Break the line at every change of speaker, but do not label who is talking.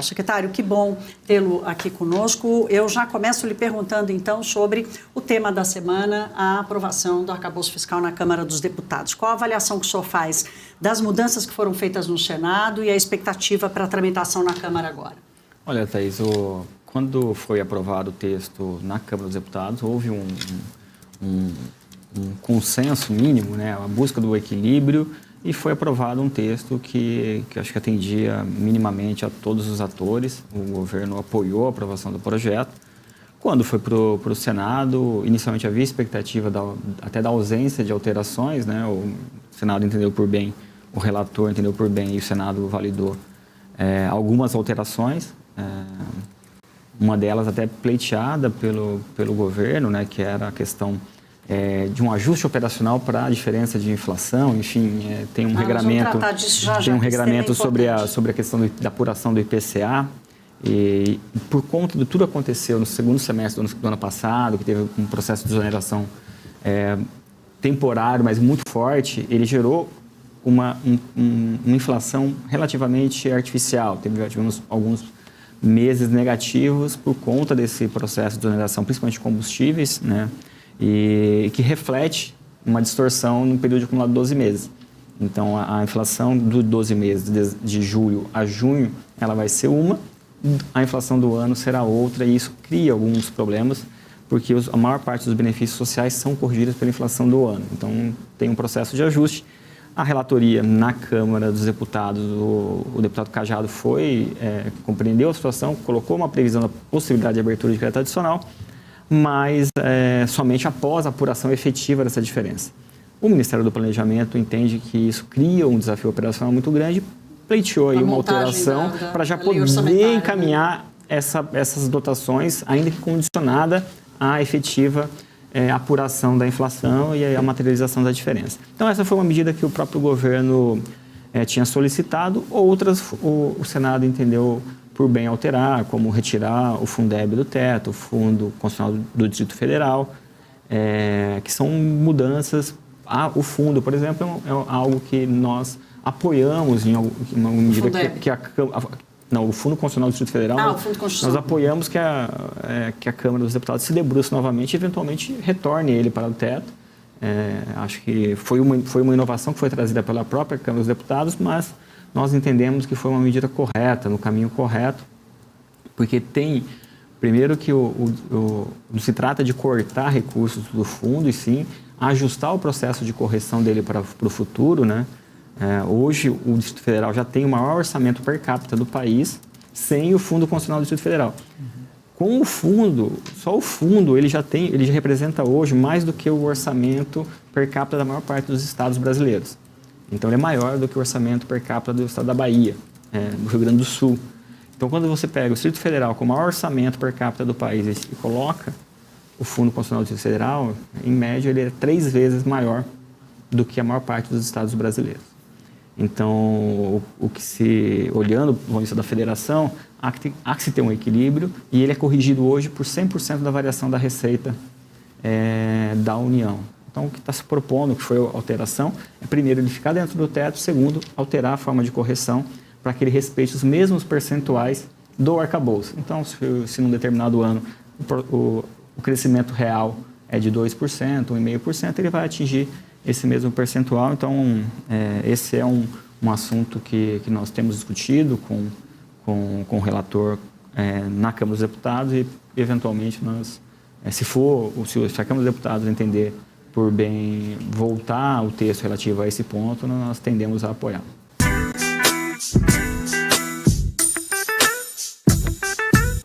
Secretário, que bom tê-lo aqui conosco. Eu já começo lhe perguntando, então, sobre o tema da semana, a aprovação do arcabouço fiscal na Câmara dos Deputados. Qual a avaliação que o senhor faz das mudanças que foram feitas no Senado e a expectativa para a tramitação na Câmara agora?
Olha, Thaís, quando foi aprovado o texto na Câmara dos Deputados, houve um consenso mínimo, né, a busca do equilíbrio, e foi aprovado um texto que acho que atendia minimamente a todos os atores. O governo apoiou a aprovação do projeto. Quando foi para o Senado, inicialmente havia expectativa até da ausência de alterações, né? O Senado entendeu por bem, o relator entendeu por bem e o Senado validou algumas alterações. Uma delas até pleiteada pelo governo, né? Que era a questão de um ajuste operacional para a diferença de inflação, enfim, tem um regramento, sobre a questão da apuração do IPCA, e por conta de tudo que aconteceu no segundo semestre do ano passado, que teve um processo de desoneração temporário, mas muito forte, ele gerou uma inflação relativamente artificial. Tivemos alguns meses negativos por conta desse processo de desoneração, principalmente de combustíveis, né? E que reflete uma distorção no período acumulado de 12 meses. Então, a inflação dos 12 meses, de julho a junho, ela vai ser uma, a inflação do ano será outra, e isso cria alguns problemas, porque a maior parte dos benefícios sociais são corrigidos pela inflação do ano. Então, tem um processo de ajuste. A relatoria na Câmara dos Deputados, o deputado Cajado compreendeu a situação, colocou uma previsão da possibilidade de abertura de crédito adicional, mas somente após a apuração efetiva dessa diferença. O Ministério do Planejamento entende que isso cria um desafio operacional muito grande, pleiteou aí uma alteração para já poder encaminhar essas dotações, ainda que condicionada à efetiva apuração da inflação e a materialização da diferença. Então, essa foi uma medida que o próprio governo tinha solicitado, outras o Senado entendeu por bem alterar, como retirar o Fundeb do teto, o Fundo Constitucional do Distrito Federal, que são mudanças. O fundo, por exemplo, é algo que nós apoiamos em uma medida o Fundo Constitucional do Distrito Federal, nós apoiamos que a Câmara dos Deputados se debruce novamente e eventualmente retorne ele para o teto. Acho que foi uma inovação que foi trazida pela própria Câmara dos Deputados, mas nós entendemos que foi uma medida correta, no caminho correto, porque primeiro que não se trata de cortar recursos do fundo, e sim ajustar o processo de correção dele para o futuro, né? Hoje, o Distrito Federal já tem o maior orçamento per capita do país, sem o Fundo Constitucional do Distrito Federal. Com o fundo, só o fundo, ele já representa hoje mais do que o orçamento per capita da maior parte dos estados brasileiros. Então, ele é maior do que o orçamento per capita do estado da Bahia, do Rio Grande do Sul. Então, quando você pega o Distrito Federal com o maior orçamento per capita do país e coloca o Fundo Constitucional do Distrito Federal, em média, ele é 3 vezes maior do que a maior parte dos estados brasileiros. Então, olhando do ponto de vista da federação, há que se ter um equilíbrio, e ele é corrigido hoje por 100% da variação da receita da União. Então, o que está se propondo, que foi a alteração, é primeiro ele ficar dentro do teto, segundo, alterar a forma de correção para que ele respeite os mesmos percentuais do arcabouço. Então, se num determinado ano o crescimento real é de 2%, 1,5%, ele vai atingir esse mesmo percentual. Então, esse é um assunto que nós temos discutido com o relator na Câmara dos Deputados, e, eventualmente, se a Câmara dos Deputados entender por bem voltar o texto relativo a esse ponto, nós tendemos a apoiar.